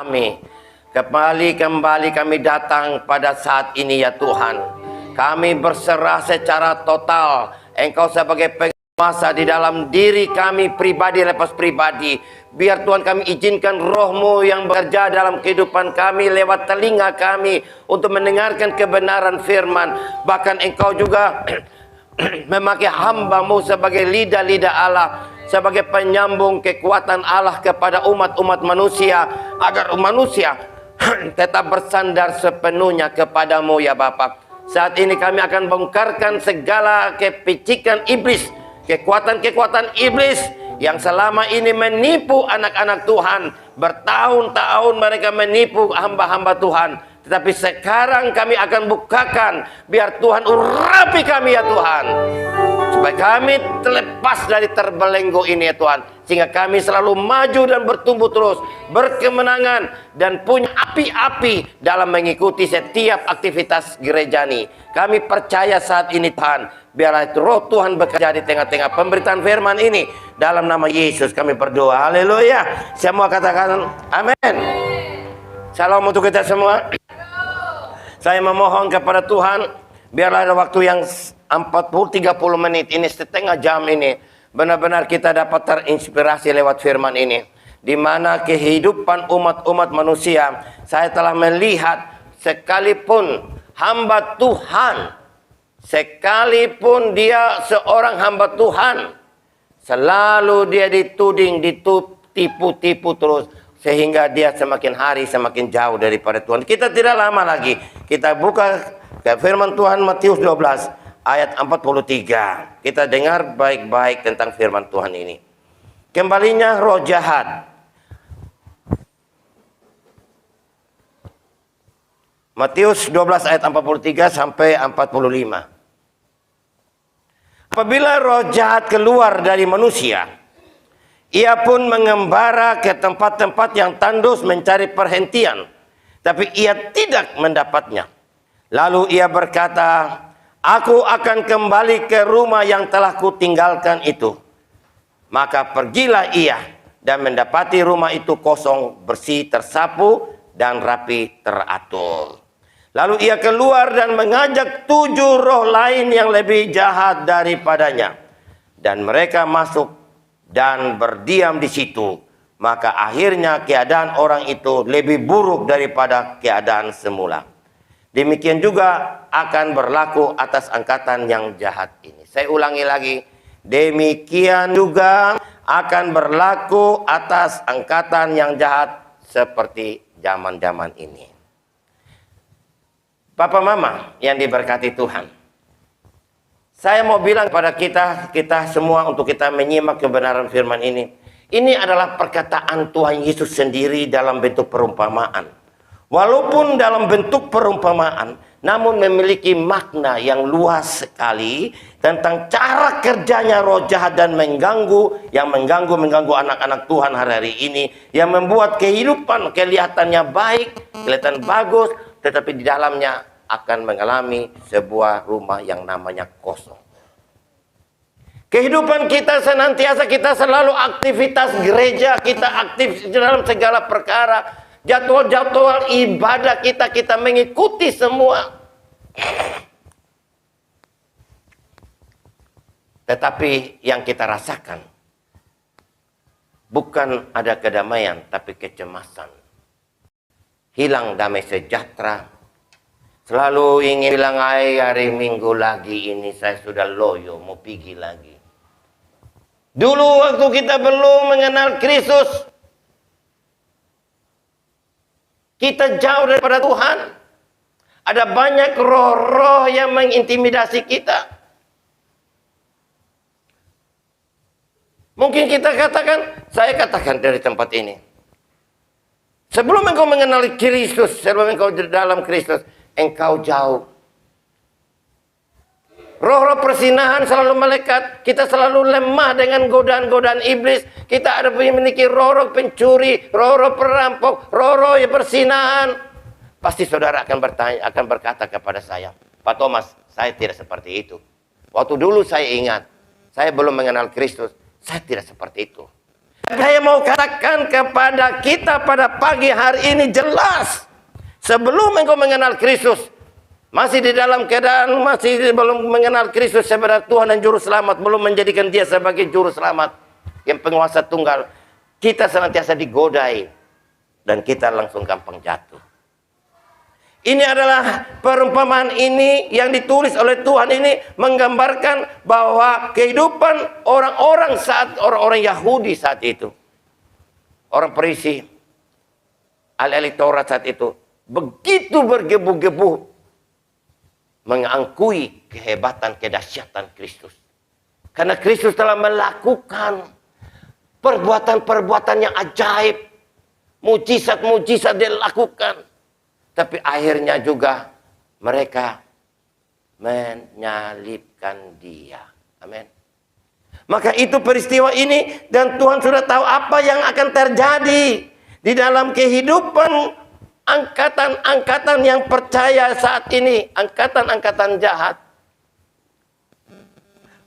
kami. Kembali kami datang pada saat ini ya Tuhan. Kami berserah secara total. Engkau sebagai penguasa di dalam diri kami pribadi lepas pribadi. Biar Tuhan kami izinkan roh-Mu yang bekerja dalam kehidupan kami lewat telinga kami untuk mendengarkan kebenaran firman. Bahkan Engkau juga memakai hamba-Mu sebagai lidah-lidah Allah, sebagai penyambung kekuatan Allah kepada umat-umat manusia, agar manusia tetap bersandar sepenuhnya kepadamu ya Bapa. Saat ini kami akan bongkarkan segala kepicikan iblis, kekuatan-kekuatan iblis yang selama ini menipu anak-anak Tuhan. Bertahun-tahun mereka menipu hamba-hamba Tuhan. Tetapi sekarang kami akan bukakan, biar Tuhan urapi kami ya Tuhan, supaya kami terlepas dari terbelenggu ini ya Tuhan, sehingga kami selalu maju dan bertumbuh terus, berkemenangan, dan punya api-api dalam mengikuti setiap aktivitas gereja ini. Kami percaya saat ini Tuhan, biarlah roh Tuhan bekerja di tengah-tengah pemberitaan firman ini. Dalam nama Yesus kami berdoa, haleluya. Semua katakan amin. Salam untuk kita semua. Saya memohon kepada Tuhan, biarlah ada waktu yang 30 menit ini, setengah jam ini, benar-benar kita dapat terinspirasi lewat firman ini. Di mana kehidupan umat-umat manusia, saya telah melihat sekalipun hamba Tuhan, sekalipun dia seorang hamba Tuhan, selalu dia dituding, ditipu-tipu terus, sehingga dia semakin hari semakin jauh daripada Tuhan. Kita tidak lama lagi, kita buka ke firman Tuhan Matius 12 ayat 43. Kita dengar baik-baik tentang firman Tuhan ini. Kembalinya roh jahat. Matius 12 ayat 43 sampai 45. Apabila roh jahat keluar dari manusia, ia pun mengembara ke tempat-tempat yang tandus mencari perhentian, tapi ia tidak mendapatnya. Lalu ia berkata, aku akan kembali ke rumah yang telah kutinggalkan itu. Maka pergilah ia dan mendapati rumah itu kosong, bersih, tersapu, dan rapi teratur. Lalu ia keluar dan mengajak 7 roh lain yang lebih jahat daripadanya. Dan mereka masuk dan berdiam di situ. Maka akhirnya keadaan orang itu lebih buruk daripada keadaan semula. Demikian juga akan berlaku atas angkatan yang jahat ini. Saya ulangi lagi. Demikian juga akan berlaku atas angkatan yang jahat seperti zaman-zaman ini. Papa Mama yang diberkati Tuhan, saya mau bilang pada kita semua untuk kita menyimak kebenaran firman ini. Ini adalah perkataan Tuhan Yesus sendiri dalam bentuk perumpamaan. Walaupun dalam bentuk perumpamaan, namun memiliki makna yang luas sekali tentang cara kerjanya roh jahat dan mengganggu anak-anak Tuhan hari ini, yang membuat kehidupan kelihatannya baik, kelihatan bagus, tetapi di dalamnya akan mengalami sebuah rumah yang namanya kosong. Kehidupan kita senantiasa, kita selalu aktivitas gereja, kita aktif dalam segala perkara. Jadwal-jadwal ibadah kita mengikuti semua. Tetapi yang kita rasakan bukan ada kedamaian, tapi kecemasan. Hilang damai sejahtera. Selalu ingin bilang, hari Minggu lagi ini saya sudah loyo, mau pergi lagi. Dulu waktu kita belum mengenal Kristus, kita jauh daripada Tuhan. Ada banyak roh-roh yang mengintimidasi kita. Mungkin kita katakan, saya katakan dari tempat ini, sebelum engkau mengenali Kristus, sebelum engkau dalam Kristus, engkau jauh. Roh-roh persinahan selalu melekat. Kita selalu lemah dengan godaan-godaan iblis. Kita ada memiliki roh-roh pencuri, roh-roh perampok, roh-roh yang persinahan. Pasti saudara akan berkata kepada saya, Pak Thomas, saya tidak seperti itu. Waktu dulu saya ingat, saya belum mengenal Kristus, saya tidak seperti itu. Saya mau katakan kepada kita pada pagi hari ini jelas. Sebelum engkau mengenal Kristus, masih di dalam keadaan masih belum mengenal Kristus sebagai Tuhan dan Juru Selamat, belum menjadikan Dia sebagai Juru Selamat yang penguasa tunggal, kita senantiasa digodai dan kita langsung gampang jatuh. Ini adalah perumpamaan ini yang ditulis oleh Tuhan ini menggambarkan bahwa kehidupan orang-orang saat orang-orang Yahudi saat itu, orang Farisi, ahli-ahli Taurat saat itu begitu bergebu-gebu mengakui kehebatan, kedahsyatan Kristus. Karena Kristus telah melakukan perbuatan-perbuatan yang ajaib, mujizat-mujizat Dia lakukan. Tapi akhirnya juga mereka menyalibkan Dia. Amin. Maka itu peristiwa ini, dan Tuhan sudah tahu apa yang akan terjadi di dalam kehidupan angkatan-angkatan yang percaya saat ini, angkatan-angkatan jahat.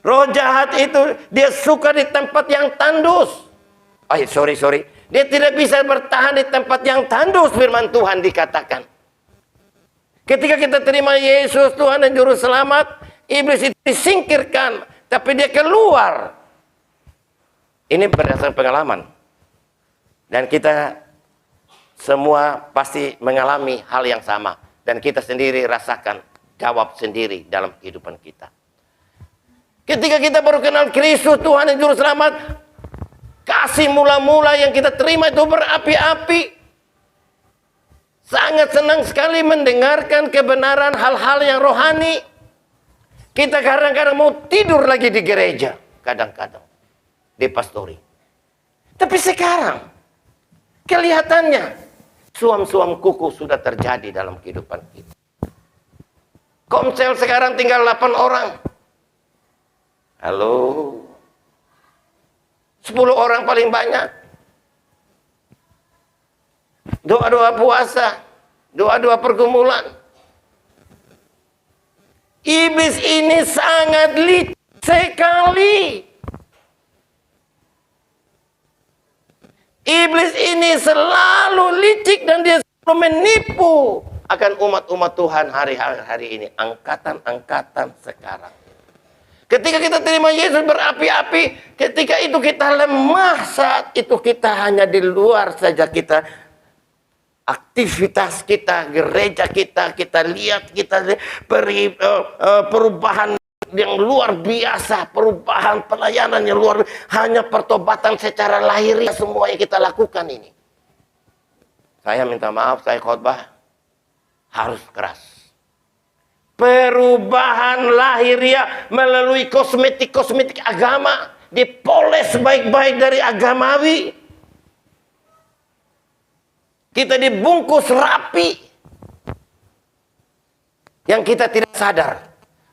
Roh jahat itu dia suka di tempat yang tandus. Sorry. Dia tidak bisa bertahan di tempat yang tandus, firman Tuhan dikatakan. Ketika kita terima Yesus Tuhan dan Juru Selamat, iblis itu disingkirkan, tapi dia keluar. Ini berdasarkan pengalaman. Dan kita semua pasti mengalami hal yang sama. Dan kita sendiri rasakan, jawab sendiri dalam kehidupan kita. Ketika kita baru kenal Kristus Tuhan dan Juru Selamat, kasih mula-mula yang kita terima itu berapi-api. Sangat senang sekali mendengarkan kebenaran hal-hal yang rohani. Kita kadang-kadang mau tidur lagi di gereja. Kadang-kadang. Di pastori. Tapi sekarang. Kelihatannya. Suam-suam kuku sudah terjadi dalam kehidupan kita. Komsel sekarang tinggal 8 orang. Halo. 10 orang paling banyak. Doa-doa puasa, doa-doa pergumulan. Iblis ini sangat licik sekali. Iblis ini selalu licik dan dia selalu menipu akan umat-umat Tuhan hari-hari ini. Angkatan-angkatan sekarang. Ketika kita terima Yesus berapi-api, ketika itu kita lemah, saat itu kita hanya di luar saja kita. Aktivitas kita, gereja kita lihat, perubahan yang luar biasa, perubahan pelayanan yang luar biasa, hanya pertobatan secara lahiriah semua yang kita lakukan ini. Saya minta maaf, saya khotbah harus keras. Perubahan lahiriah melalui kosmetik agama, dipoles baik-baik dari agamawi. Kita dibungkus rapi. Yang kita tidak sadar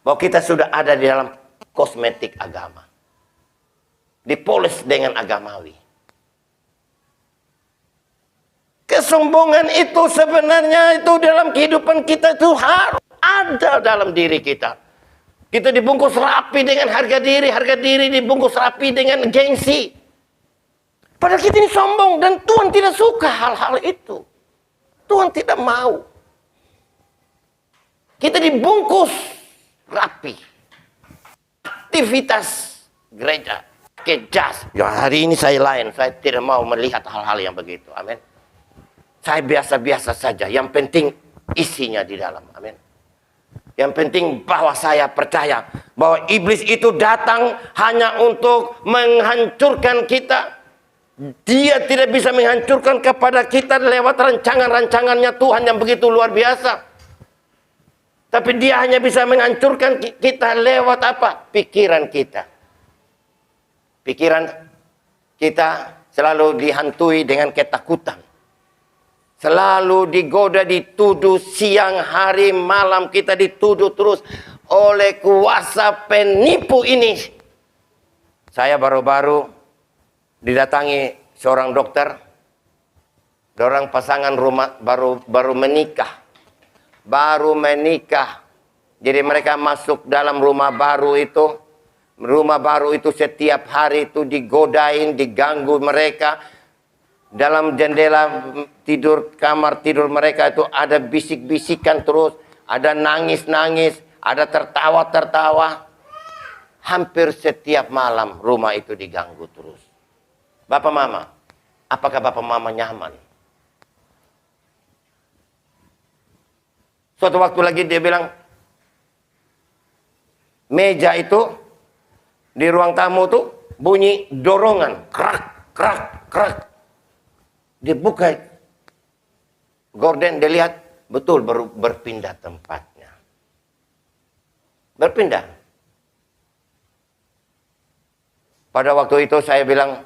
bahwa kita sudah ada di dalam kosmetik agama. Dipoles dengan agamawi. Kesombongan itu sebenarnya itu dalam kehidupan kita itu harus ada dalam diri kita. Kita dibungkus rapi dengan harga diri dibungkus rapi dengan gengsi. Padahal kita ini sombong dan Tuhan tidak suka hal-hal itu. Tuhan tidak mau. Kita dibungkus rapi. Aktivitas gereja, kejas. Ya, hari ini saya lain, saya tidak mau melihat hal-hal yang begitu. Amin. Saya biasa-biasa saja. Yang penting isinya di dalam. Amin. Yang penting bahwa saya percaya bahwa iblis itu datang hanya untuk menghancurkan kita. Dia tidak bisa menghancurkan kepada kita lewat rancangan-rancangannya Tuhan yang begitu luar biasa. Tapi dia hanya bisa menghancurkan kita lewat apa? Pikiran kita. Pikiran kita selalu dihantui dengan ketakutan. Selalu digoda, dituduh siang, hari, malam. Kita dituduh terus oleh kuasa penipu ini. Saya baru-baru didatangi seorang dokter, orang pasangan rumah baru menikah, jadi mereka masuk dalam rumah baru itu, Rumah baru itu setiap hari itu digodain, diganggu mereka. Dalam jendela tidur, kamar tidur mereka itu ada bisik-bisikan terus. Ada nangis-nangis, ada tertawa-tertawa. Hampir setiap malam rumah itu diganggu terus. Bapak Mama, apakah Bapak Mama nyaman? Suatu waktu lagi dia bilang, meja itu di ruang tamu tuh bunyi dorongan, krak, krak, krak. Dia buka gorden, dia lihat betul baru berpindah tempatnya. Berpindah. Pada waktu itu saya bilang,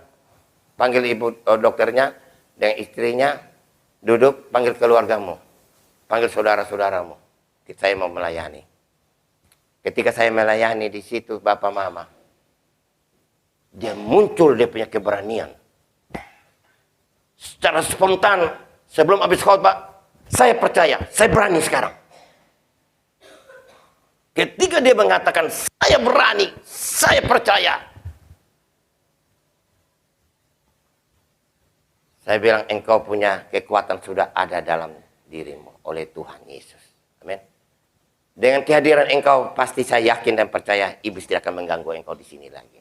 panggil ibu dokternya dan istrinya, duduk, panggil keluargamu. Panggil saudara-saudaramu. Saya mau melayani. Ketika saya melayani di situ Bapak Mama, dia muncul dia punya keberanian. Secara spontan, sebelum habis khotbah, saya percaya, saya berani sekarang. Ketika dia mengatakan, saya berani, saya percaya. Saya bilang, engkau punya kekuatan sudah ada dalam dirimu oleh Tuhan Yesus. Amin. Dengan kehadiran engkau, pasti saya yakin dan percaya iblis tidak akan mengganggu engkau di sini lagi.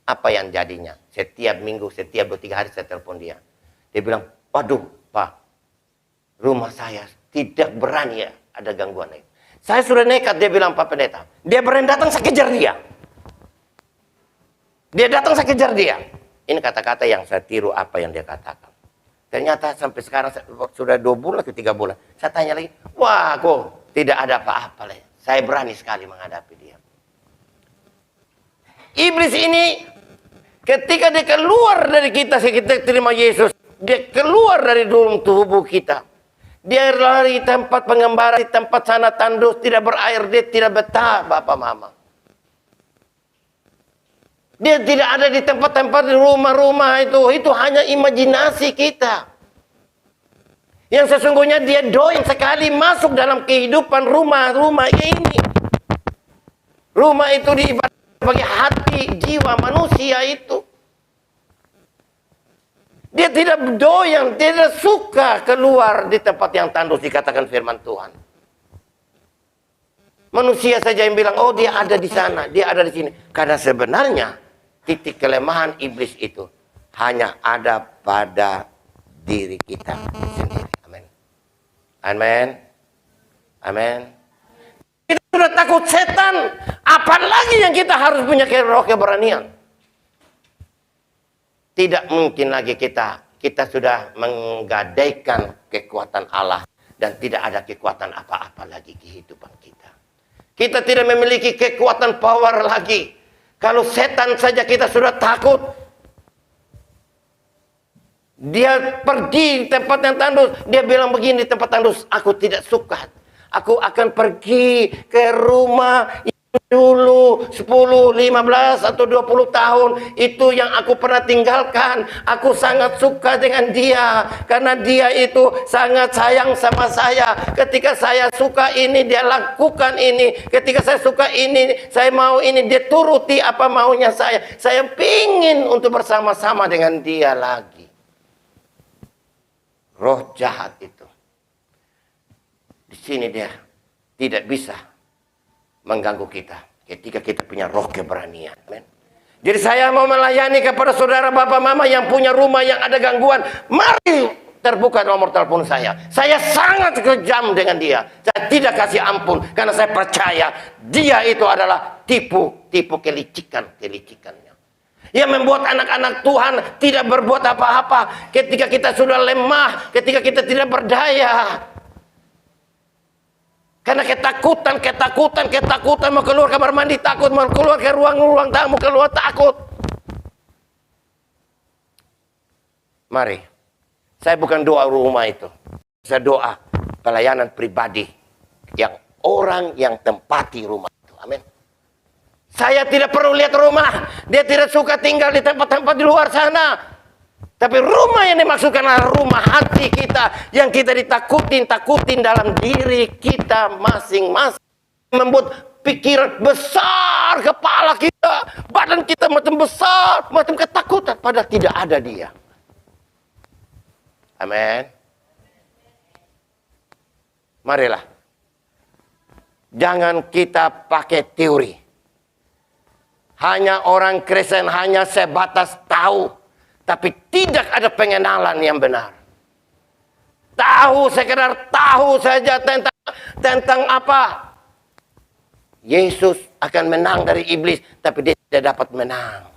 Apa yang jadinya? Setiap minggu, setiap 2-3 hari saya telepon dia. Dia bilang, waduh Pak, rumah saya tidak berani ya ada gangguan lagi. Saya sudah nekat, dia bilang Pak Pendeta. Dia berani datang, saya kejar dia. Dia datang, saya kejar dia. Ini kata-kata yang saya tiru apa yang dia katakan. Ternyata sampai sekarang sudah 2 bulan ke 3 bulan. Saya tanya lagi, wah kok tidak ada apa-apa lagi. Saya berani sekali menghadapi dia. Iblis ini ketika dia keluar dari kita terima Yesus. Dia keluar dari dalam tubuh kita. Dia lari tempat pengembara, di tempat sana tandus, tidak berair, dia tidak betah Bapak Mama. Dia tidak ada di tempat-tempat di rumah-rumah itu hanya imajinasi kita. Yang sesungguhnya dia doyan sekali masuk dalam kehidupan rumah-rumah ini. Rumah itu diibaratkan sebagai hati jiwa manusia itu. Dia tidak doyan, tidak suka keluar di tempat yang tandus dikatakan firman Tuhan. Manusia saja yang bilang, oh dia ada di sana, dia ada di sini. Karena sebenarnya titik kelemahan iblis itu hanya ada pada diri kita sendiri. Amin. Amin. Amin. Kita sudah takut setan, apalagi yang kita harus punya keberanian. Tidak mungkin lagi kita sudah menggadaikan kekuatan Allah dan tidak ada kekuatan apa-apa lagi kehidupan kita. Kita tidak memiliki kekuatan power lagi. Kalau setan saja kita sudah takut. Dia pergi di tempat yang tandus. Dia bilang begini di tempat tandus, aku tidak suka. Aku akan pergi ke rumah dulu 10, 15 atau 20 tahun itu yang aku pernah tinggalkan. Aku sangat suka dengan dia karena dia itu sangat sayang sama saya. Ketika saya suka ini dia lakukan ini. Ketika saya suka ini, saya mau ini, dia turuti apa maunya saya. Saya pingin untuk bersama-sama dengan dia lagi. Roh jahat itu di sini dia tidak bisa mengganggu kita ketika kita punya roh keberanian. Amen. Jadi saya mau melayani kepada saudara bapak mama yang punya rumah yang ada gangguan. Mari terbuka nomor telepon saya. Saya sangat kejam dengan dia. Saya tidak kasih ampun karena saya percaya dia itu adalah tipu kelicikannya. Yang membuat anak-anak Tuhan tidak berbuat apa-apa ketika kita sudah lemah, ketika kita tidak berdaya. Karena ketakutan mau keluar kamar mandi takut, mau keluar ke ruang tamu keluar takut. Mari, saya bukan doa rumah itu. Saya doa pelayanan pribadi yang orang yang tempati rumah itu. Amin. Saya tidak perlu lihat rumah. Dia tidak suka tinggal di tempat-tempat di luar sana. Tapi rumah yang dimaksudkan adalah rumah hati kita yang kita ditakutin dalam diri kita masing-masing. Membuat pikiran besar kepala kita, badan kita macam besar, macam ketakutan, padahal tidak ada dia. Amin. Marilah. Jangan kita pakai teori. Hanya orang Kristen hanya sebatas tahu, tapi tidak ada pengenalan yang benar. Tahu, sekedar tahu saja tentang apa? Yesus akan menang dari iblis, tapi dia tidak dapat menang.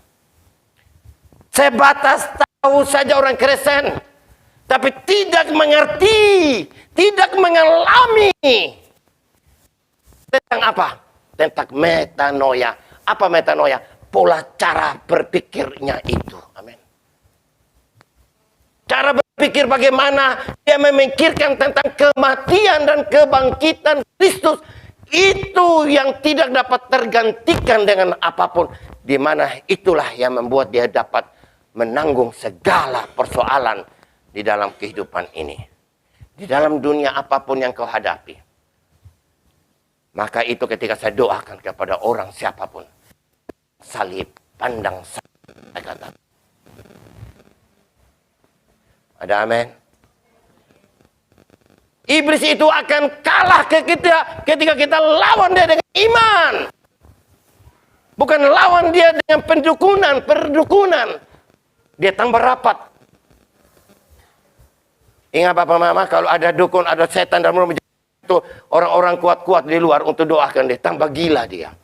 Sebatas tahu saja orang Kristen, tapi tidak mengerti, tidak mengalami. Tentang apa? Tentang metanoia. Apa metanoia? Pola cara berpikirnya itu. Amin. Cara berpikir bagaimana dia memikirkan tentang kematian dan kebangkitan Kristus. Itu yang tidak dapat tergantikan dengan apapun. Di mana itulah yang membuat dia dapat menanggung segala persoalan di dalam kehidupan ini. Di dalam dunia apapun yang kau hadapi. Maka itu ketika saya doakan kepada orang siapapun. Salib, pandang salib. Saya kata. Ada amin? Iblis itu akan kalah ketika kita lawan dia dengan iman. Bukan lawan dia dengan perdukunan. Dia tambah rapat. Ingat Bapak Mama, kalau ada dukun, ada setan dalam rumah itu, orang-orang kuat-kuat di luar untuk doakan dia, tambah gila dia.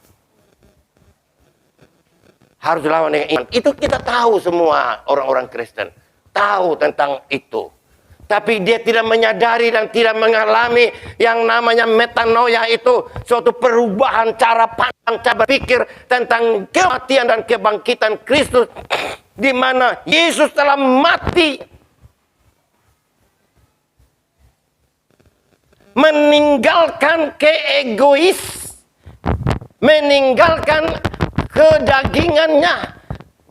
Harus lawan dengan iman. Itu kita tahu semua orang-orang Kristen. Tahu tentang itu. Tapi dia tidak menyadari dan tidak mengalami yang namanya metanoia itu. Suatu perubahan cara pandang, cara berpikir tentang kematian dan kebangkitan Kristus. Di mana Yesus telah mati. Meninggalkan keegois. Meninggalkan kedagingannya.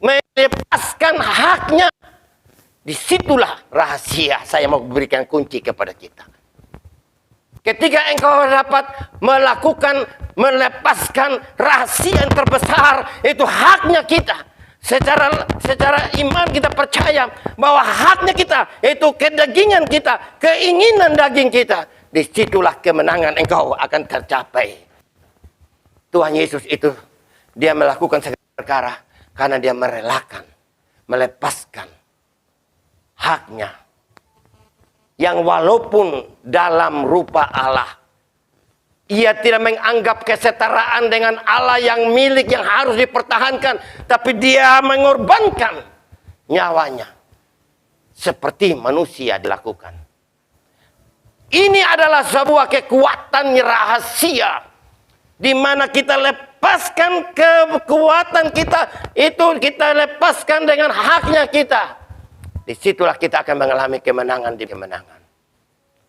Melepaskan haknya. Disitulah rahasia saya mau berikan kunci kepada kita. Ketika engkau dapat melepaskan rahasia yang terbesar, itu haknya kita. Secara iman kita percaya bahwa haknya kita, itu kedagingan kita, keinginan daging kita. Disitulah kemenangan engkau akan tercapai. Tuhan Yesus itu, dia melakukan segala perkara karena dia merelakan, melepaskan haknya. Yang walaupun dalam rupa Allah, ia tidak menganggap kesetaraan dengan Allah yang milik yang harus dipertahankan, tapi dia mengorbankan nyawanya seperti manusia dilakukan. Ini adalah sebuah kekuatan rahasia di mana kita lepaskan kekuatan kita, itu kita lepaskan dengan haknya kita. Disitulah kita akan mengalami kemenangan di kemenangan.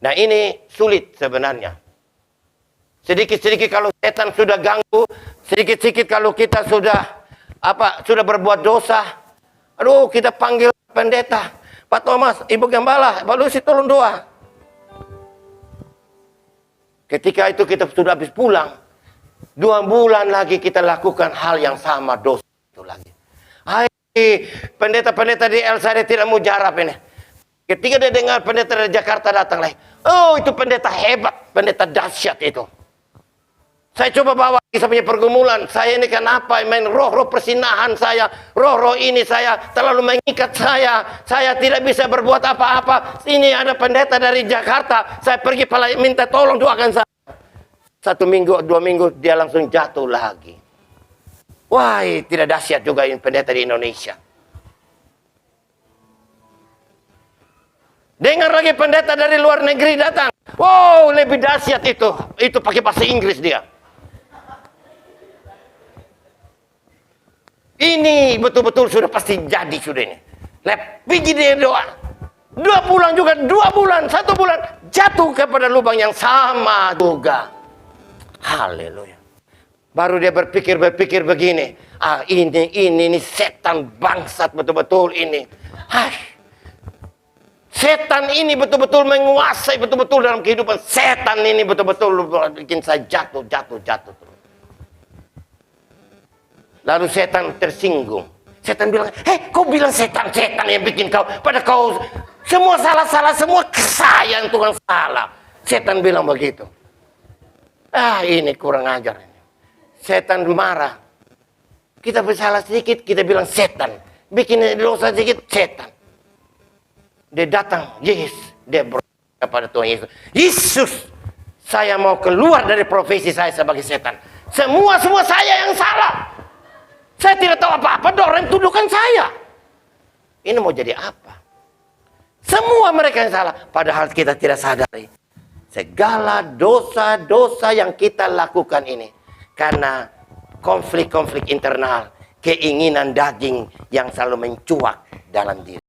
Nah ini sulit sebenarnya. Sedikit-sedikit kalau setan sudah ganggu, sedikit-sedikit kalau kita sudah berbuat dosa, aduh kita panggil pendeta, Pak Thomas, Ibu Gembala, Pak Lucy tolong doa. Ketika itu kita sudah habis pulang, 2 bulan lagi kita lakukan hal yang sama, dosa itu lagi. Pendeta-pendeta di El Sari tidak mau jarap ini. Ketika dia dengar pendeta dari Jakarta datang lagi, oh itu pendeta hebat, pendeta dahsyat itu. Saya coba bawa kisah punya pergumulan. Saya ini kenapa main roh-roh persinahan saya, roh-roh ini saya terlalu mengikat saya tidak bisa berbuat apa-apa. Ini ada pendeta dari Jakarta, saya pergi minta tolong doakan saya. 1 minggu, 2 minggu dia langsung jatuh lagi. Wah, tidak dahsyat juga ini pendeta di Indonesia. Dengar lagi pendeta dari luar negeri datang. Wow, lebih dahsyat itu. Itu pakai bahasa Inggris dia. Ini betul-betul sudah pasti jadi sudah ini. Pergi dia doa. 2 bulan juga, 2 bulan, 1 bulan. Jatuh kepada lubang yang sama juga. Haleluya. Baru dia berpikir begini. Ini setan bangsat betul-betul ini. Setan ini betul-betul menguasai betul-betul dalam kehidupan. Setan ini betul-betul bikin saya jatuh. Lalu setan tersinggung. Setan bilang, kau bilang setan yang bikin kau. Pada kau semua salah, semua saya yang Tuhan salah. Setan bilang begitu. Ini kurang ajar. Setan marah. Kita bersalah sedikit, kita bilang setan. Bikin dosa sedikit, setan. Dia datang, dia berkata kepada Tuhan Yesus. Yesus, saya mau keluar dari profesi saya sebagai setan. Semua saya yang salah. Saya tidak tahu apa-apa, orang tuduhkan saya. Ini mau jadi apa? Semua mereka yang salah. Padahal kita tidak sadari. Segala dosa-dosa yang kita lakukan ini. Karena konflik-konflik internal. Keinginan daging yang selalu mencuak dalam diri.